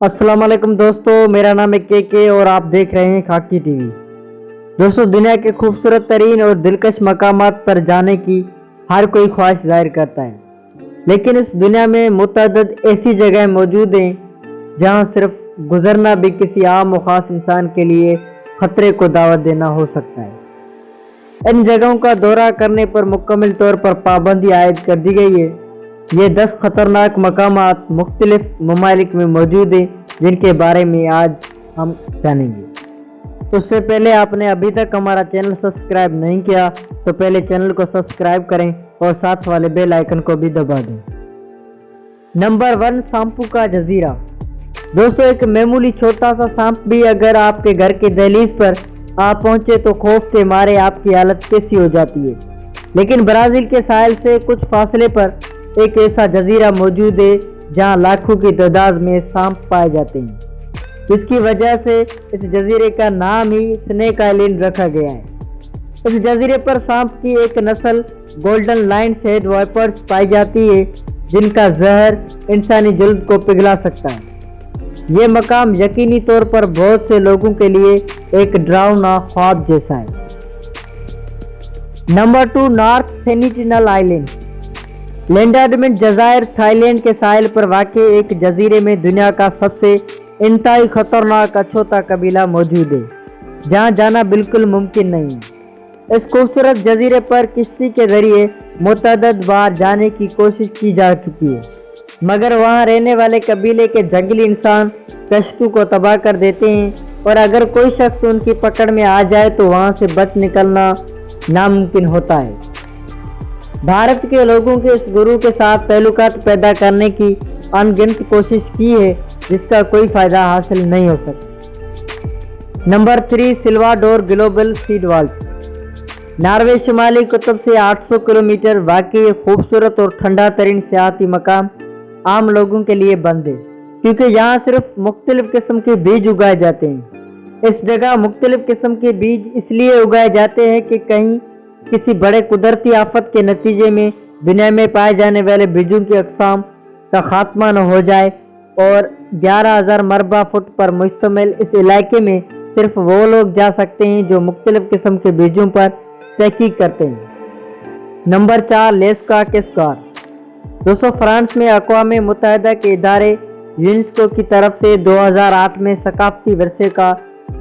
अस्सलाम वालेकुम दोस्तों, मेरा नाम है के और आप देख रहे हैं खाकी टीवी। दोस्तों, दुनिया के खूबसूरत तरीन और दिलकश मकामात पर जाने की हर कोई ख्वाहिश जाहिर करता है, लेकिन इस दुनिया में मुतअद्दिद ऐसी जगह मौजूद हैं जहां सिर्फ गुजरना भी किसी आम और ख़ास इंसान के लिए खतरे को दावत देना हो सकता है। इन जगहों का दौरा करने पर मुकम्मल तौर पर पाबंदी आयद कर दी गई है। ये 10 खतरनाक मकामात मुख्तलिफ ममालिक में मौजूद हैं जिनके बारे में आज हम जानेंगे। तो उससे पहले आपने अभी तक हमारा चैनल सब्सक्राइब नहीं किया तो पहले चैनल को सब्सक्राइब करें और साथ वाले बेल आइकन को भी दबा दें। नंबर 1, सांपों का जजीरा। दोस्तों, एक मामूली छोटा सा सांप भी अगर आपके घर के दहलीज पर आप पहुंचे तो खौफ के मारे आपकी हालत कैसी हो जाती है। लेकिन ब्राज़ील के साहिल से कुछ फासले पर एक ऐसा जजीरा मौजूद है जहां लाखों की तादाद में सांप पाए जाते हैं। इसकी वजह से इस जजीरे का नाम ही स्नेक आइलैंड रखा गया है। इस जजीरे पर सांप की एक नस्ल गोल्डन लाइन हेड वाइपर्स पाई जाती है जिनका जहर इंसानी जल्द को पिघला सकता है। ये मकाम यकीनी तौर पर बहुत से लोगों के लिए एक डरावना ख्वाब जैसा है। Number 2, North Sentinel Island. लैंडाडमेंट जज़ायर थाईलैंड के साहिल पर वाक़ एक जजीरे में दुनिया का सबसे इंतहाई खतरनाक अछूता कबीला मौजूद है जहां जाना बिल्कुल मुमकिन नहीं है। इस खूबसूरत जजीरे पर किश्ती के जरिए मुतअद्दिद बार जाने की कोशिश की जा चुकी है, मगर वहां रहने वाले कबीले के जंगली इंसान कश्ती को तबाह कर देते हैं और अगर कोई शख्स उनकी पकड़ में आ जाए तो वहां से बच निकलना नामुमकिन होता है। भारत के लोगों के इस गुरु के साथ ताल्लुकात पैदा करने की अनगिनत कोशिश की है जिसका कोई फ़ायदा हासिल नहीं हो सका। Number 3, Svalbard Global Seed Vaults. Norway शुमाली कुतुब से 800 किलोमीटर वाक़ई खूबसूरत और ठंडा तरीन सियाहती मकाम आम लोगों के लिए बंद है क्योंकि यहाँ सिर्फ मुख्तलिफ किस्म के बीज उगाए जाते हैं। इस जगह मुख्तलिफ किस्म के बीज इसलिए उगाए जाते हैं कि कहीं किसी बड़े कुदरती आफत के नतीजे में दुनिया में पाए जाने वाले बीजों की अक़साम का खात्मा न हो जाए। और 11,000 मरबा फुट पर मुश्तमिल इस इलाके में सिर्फ वो लोग जा सकते हैं जो मुख्तलिफ किस्म के बीजों पर तहकीक करते हैं। नंबर 4, लेस्का के स्कार। दोस्तों, फ्रांस में अक़वाम मुत्तहिदा के इदारे यूनेस्को की तरफ से 2008 में सकाफती विरसे का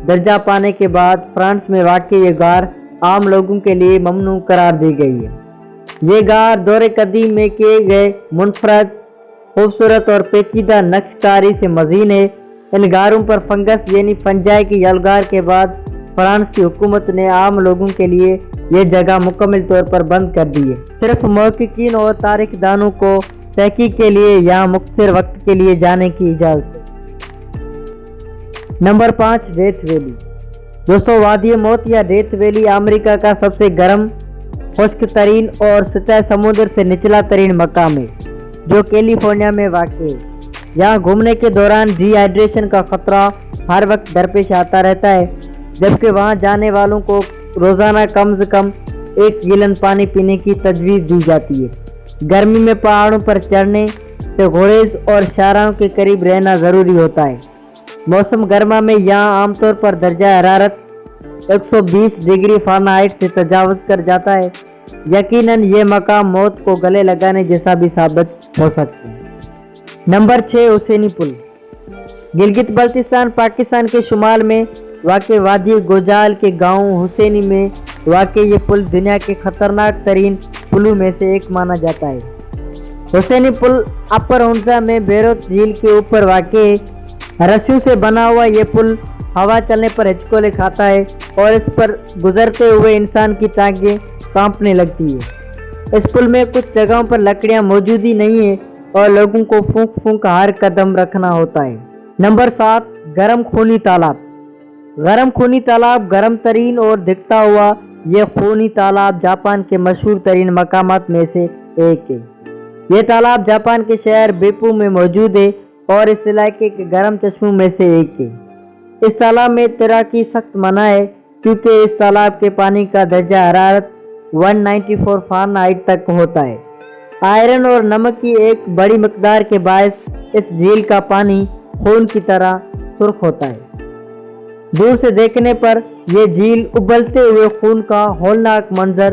दर्जा पाने के बाद फ्रांस में वाक़ ये गार आम लोगों के लिए ममनू करार दी गई है। ये गार दौरे कदीम में किए गए मुनफरद खूबसूरत और पेचीदा नक्शकारी से मज़ीन है। इन गारों पर फंगस यानी फंजाई की यलगार के बाद फ्रांस की हुकूमत ने आम लोगों के लिए ये जगह मुकम्मल तौर पर बंद कर दी है। सिर्फ महक़क़ीन और तारीख़दानों को तहकीक के लिए यहाँ मुख्तर वक्त के लिए जाने की इजाज़त है। Number 5, death valley. दोस्तों, वादी मौत या डेथ वैली अमेरिका का सबसे गर्म, खुश्क तरीन और सतह समुद्र से निचला तरीन मकाम है जो कैलिफोर्निया में वाक़ है। यहाँ घूमने के दौरान डिहाइड्रेशन का खतरा हर वक्त दरपेश आता रहता है, जबकि वहाँ जाने वालों को रोज़ाना कम से कम 1 गैलन पानी पीने की तजवीज़ दी जाती है। गर्मी में पहाड़ों पर चढ़ने से गुरेज और शाराओं के करीब रहना ज़रूरी होता है। मौसम गर्मा में यहाँ आमतौर पर दर्जा हरारत 120 डिग्री फ़ारेनहाइट से तजावज़ कर जाता है। यकीनन ये मकाम मौत को गले लगाने जैसा भी साबित हो सकता है। नंबर 6, हुसैनी पुल। गिलगित बल्तिस्तान पाकिस्तान के शुमाल में वाक़ वादी गोजाल के गांव हुसैनी में वाक़ ये पुल दुनिया के खतरनाक तरीन पुलों में से एक माना जाता है। हुसैनी पुल अपर हुंजा में बेरूत झील के ऊपर वाक़ रस्सियों से बना हुआ ये पुल हवा चलने पर हिचकोले खाता है और इस पर गुजरते हुए इंसान की टांगें कांपने लगती है। इस पुल में कुछ जगहों पर लकड़ियां मौजूद ही नहीं है और लोगों को फूंक फूंक हर कदम रखना होता है। नंबर 7, गरम खूनी तालाब। गरम खूनी तालाब गरम तरीन और दिखता हुआ ये खूनी तालाब जापान के मशहूर तरीन मकामात में से एक है। ये तालाब जापान के शहर बेपू में मौजूद है और इस इलाके के गर्म चश्मों में से एक है। इस तालाब में तैराकी सख्त मना है क्योंकि इस तालाब के पानी का दर्जा हरारत 194 फ़ारेनहाइट तक होता है। आयरन और नमक की एक बड़ी मकदार के बायस इस झील का पानी خون کی طرح سرخ ہوتا ہے۔ دور سے دیکھنے پر یہ جھیل ابلتے ہوئے خون کا ہولناک منظر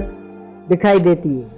دکھائی دیتی ہے۔